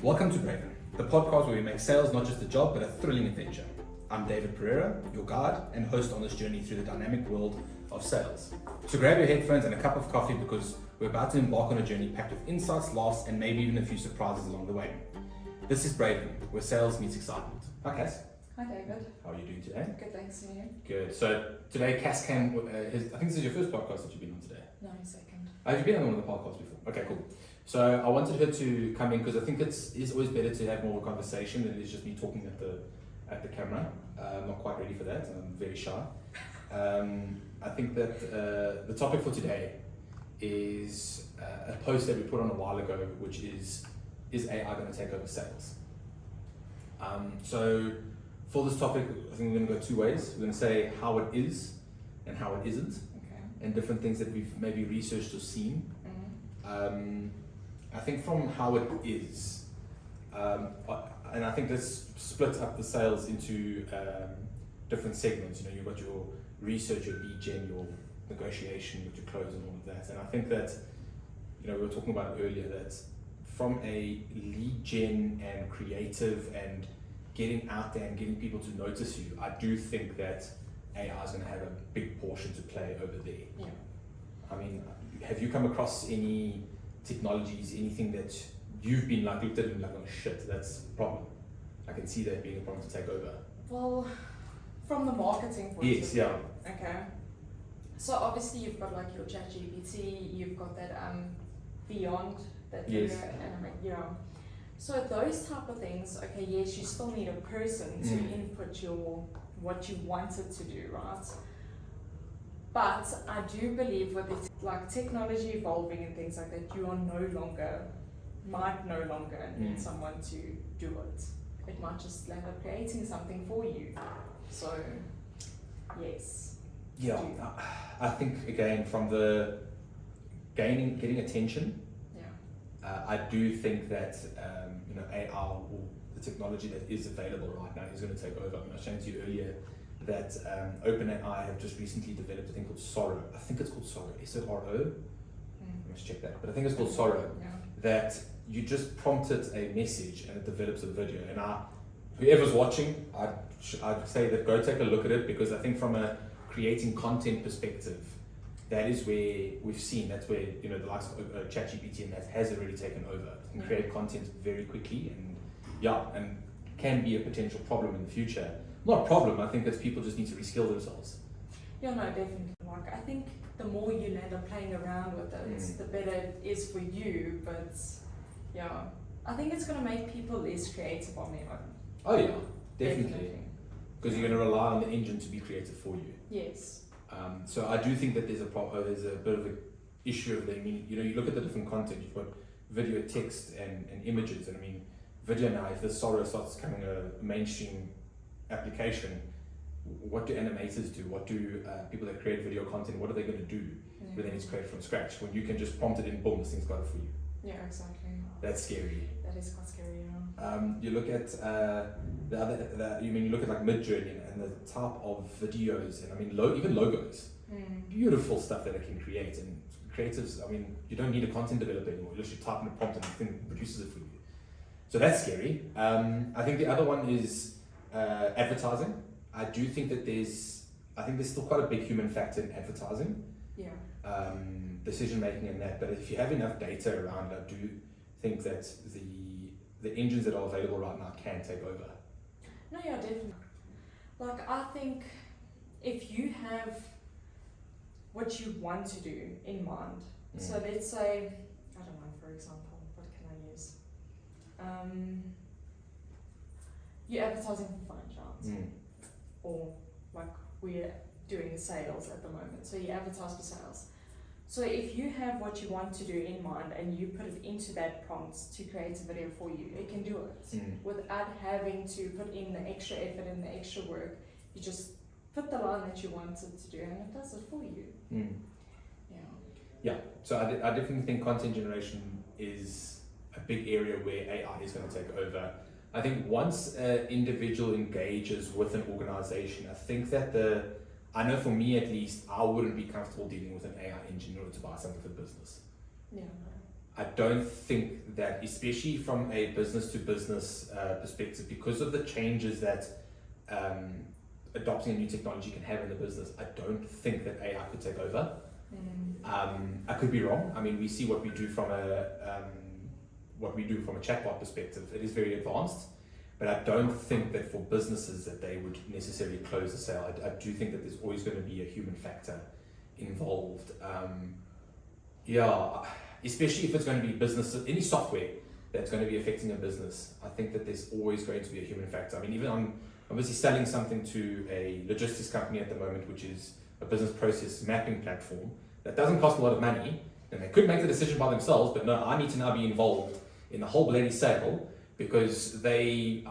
Welcome to Braven, the podcast where we make sales not just a job but a thrilling adventure. I'm David Pereira, your guide and host on this journey through the dynamic world of sales. So grab your headphones and a cup of coffee because we're about to embark on a journey packed with insights, laughs, and maybe even a few surprises along the way. This is Braven, where sales meets excitement. Hi Cass. Hi David. How are you doing today? Good, thanks, and you? Good. So today Cass came, I think this is your first podcast that you've been on today. No, second. Have you been on one of the podcasts before? Okay, cool. So I wanted her to come in because I think it's always better to have more of a conversation than it is just me talking at the camera. I'm not quite ready for that. I'm very shy. I think that the topic for today is a post that we put on a while ago, which is AI going to take over sales? So for this topic, I think we're going to go two ways. We're going to say how it is and how it isn't, Okay. and different things that we've maybe researched or seen. Mm-hmm. I think from how it is, and I think this splits up the sales into different segments. You know, you've got your research, your lead gen, your negotiation, your close, and all of that. And I think that, you know, we were talking about earlier that from a lead gen and creative and getting out there and getting people to notice you, I do think that AI is going to have a big portion to play over there. Yeah. I mean, have you come across any technologies, anything that you've been like looked at and like, oh shit, that's a problem? I can see that being a problem to take over. Well, from the marketing point Yes, of view. yeah. Okay. So obviously you've got like your ChatGPT, you've got that Beyond that Yes. So those type of things, okay, yes, you still need a person to input what you wanted to do, right? But I do believe with it, like technology evolving and things like that, you are might no longer need someone to do it. It might just end up creating something for you. So, yes. Yeah, I think again from the getting attention, I do think that you know, AI or the technology that is available right now is going to take over. I mean, I was saying to you earlier that OpenAI have just recently developed a thing called Sora. I think it's called Sora. Is it R-O? I must check that. But I think it's called Sora. Yeah. That you just prompt it a message and it develops a video. And whoever's watching, I'd say that go take a look at it, because I think from a creating content perspective, that is where we've seen, that's where, you know, the likes of ChatGPT and that has already taken over. It can create content very quickly and can be a potential problem in the future. Not a problem, I think that people just need to reskill themselves. Yeah, no, definitely. Like, I think the more you end up playing around with it, the better it is for you. But yeah, I think it's going to make people less creative on their own. Oh yeah, definitely. Because you're going to rely on the engine to be creative for you. Yes. So I do think that there's a bit of an issue of the, I mean, you know, you look at the different content, you've got video, text, and images. And I mean, video now, if the Sora starts becoming a mainstream application, what do animators do? What do people that create video content, what are they going to do when they need to create from scratch? When you can just prompt it in, boom, this thing's got it for you. Yeah, exactly. That's scary. That is quite scary, yeah. You look at you look at like Midjourney and the type of videos, and I mean even logos, beautiful stuff that it can create. And creatives, I mean, you don't need a content developer anymore. You just type in a prompt and the thing produces it for you. So that's scary. I think the other one is advertising. I do think that there's still quite a big human factor in advertising. Yeah. Decision making and that. But if you have enough data around, I do think that the engines that are available right now can take over. No, yeah, definitely. Like, I think if you have what you want to do in mind, so let's say, I don't know, for example, what can I use? You're advertising for fun, right? Or like we're doing sales at the moment, so you advertise for sales. So if you have what you want to do in mind and you put it into that prompt to create a video for you, it can do it without having to put in the extra effort and the extra work. You just put the line that you wanted to do and it does it for you. Yeah, so I definitely think content generation is a big area where AI is going to take over. I think once an individual engages with an organization, I think that I know for me at least, I wouldn't be comfortable dealing with an AI engine in order to buy something for the business. Yeah. I don't think that, especially from a business to business perspective, because of the changes that adopting a new technology can have in the business, I don't think that AI could take over. I could be wrong. I mean, we see what we do from a chatbot perspective. It is very advanced, but I don't think that for businesses that they would necessarily close the sale. I do think that there's always going to be a human factor involved. Especially if it's going to be business, any software that's going to be affecting a business, I think that there's always going to be a human factor. I mean, even I'm obviously selling something to a logistics company at the moment, which is a business process mapping platform that doesn't cost a lot of money, and they could make the decision by themselves, but no, I need to now be involved in the whole bloody sale because they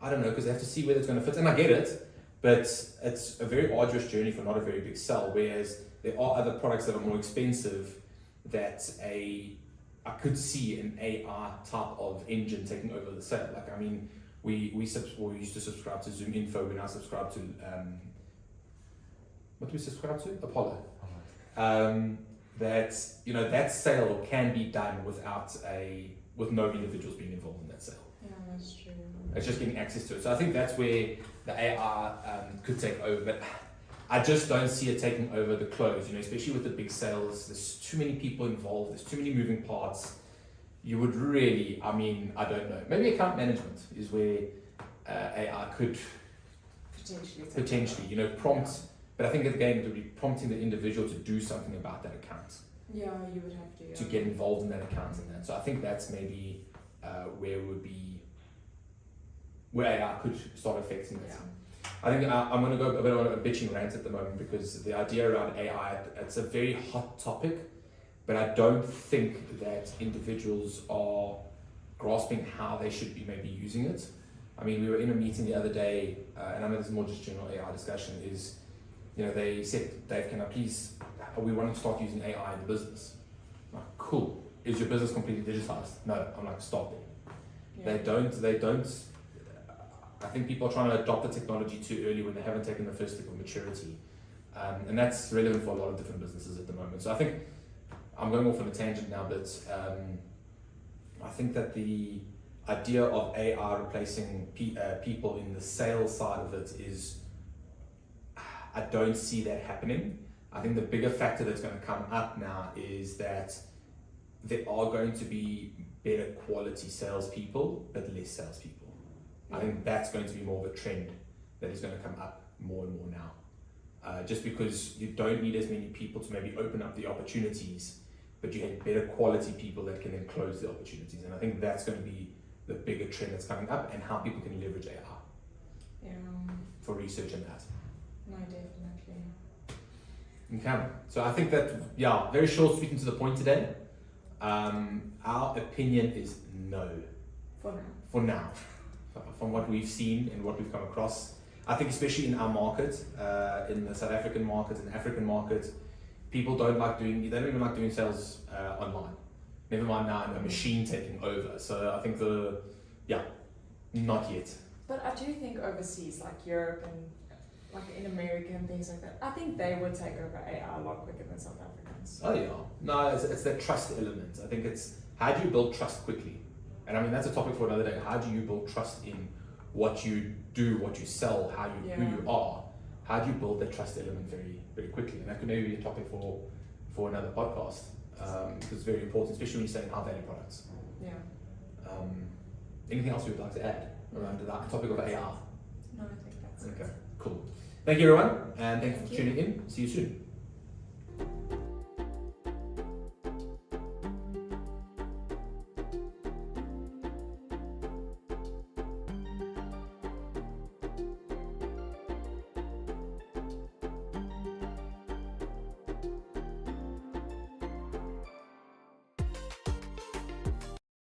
have to see whether it's going to fit, and I get it, but it's a very arduous journey for not a very big sell, whereas there are other products that are more expensive that I could see an AI type of engine taking over the sale. Like, I mean, we used to subscribe to Zoom Info, we now subscribe to what do we subscribe to? Apollo. That sale can be done with no individuals being involved in that sale. Yeah, that's true. It's just getting access to it. So I think that's where the AI could take over, but I just don't see it taking over the close, especially with the big sales. There's too many people involved, there's too many moving parts. You would really, I don't know. Maybe account management is where AI could potentially prompt, but I think again it would be prompting the individual to do something about that account. Yeah, you would have to. Yeah. To get involved in that account and that. So I think that's maybe where AI could start affecting it. Yeah. I think I'm going to go a bit on a bitching rant at the moment because the idea around AI, it's a very hot topic, but I don't think that individuals are grasping how they should be maybe using it. I mean, we were in a meeting the other day, and I know this is more just general AI discussion, is, they said, Dave, we want to start using AI in the business. I'm like, cool. Is your business completely digitized? No. I'm like, stop there. Yeah. They don't. I think people are trying to adopt the technology too early when they haven't taken the first step of maturity. And that's relevant for a lot of different businesses at the moment. So I think I'm going off on a tangent now, but I think that the idea of AI replacing people in the sales side of it is, I don't see that happening. I think the bigger factor that's going to come up now is that there are going to be better quality salespeople, but less salespeople. I think that's going to be more of a trend that is going to come up more and more now. Just because you don't need as many people to maybe open up the opportunities, but you have better quality people that can then close the opportunities. And I think that's going to be the bigger trend that's coming up, and how people can leverage AI for research and that. No, definitely. Okay, so I think that, very short, speaking to the point today. Our opinion is no. For now. From what we've seen and what we've come across. I think especially in our market, in the South African market and African market, people don't even like doing sales online. Never mind now a machine taking over. So I think not yet. But I do think overseas, like Europe and like in America and things like that, I think they would take over AI a lot quicker than South Africans. Oh yeah. No, it's that trust element. I think it's, how do you build trust quickly? And I mean, that's a topic for another day. How do you build trust in what you do, what you sell, who you are? How do you build that trust element very, very quickly? And that could maybe be a topic for another podcast, because it's very important, especially when you're selling high value products. Yeah. Anything else you would like to add around the topic of AR? No, I think that's it. Okay, cool. Thank you everyone, and thank you for tuning in. See you soon.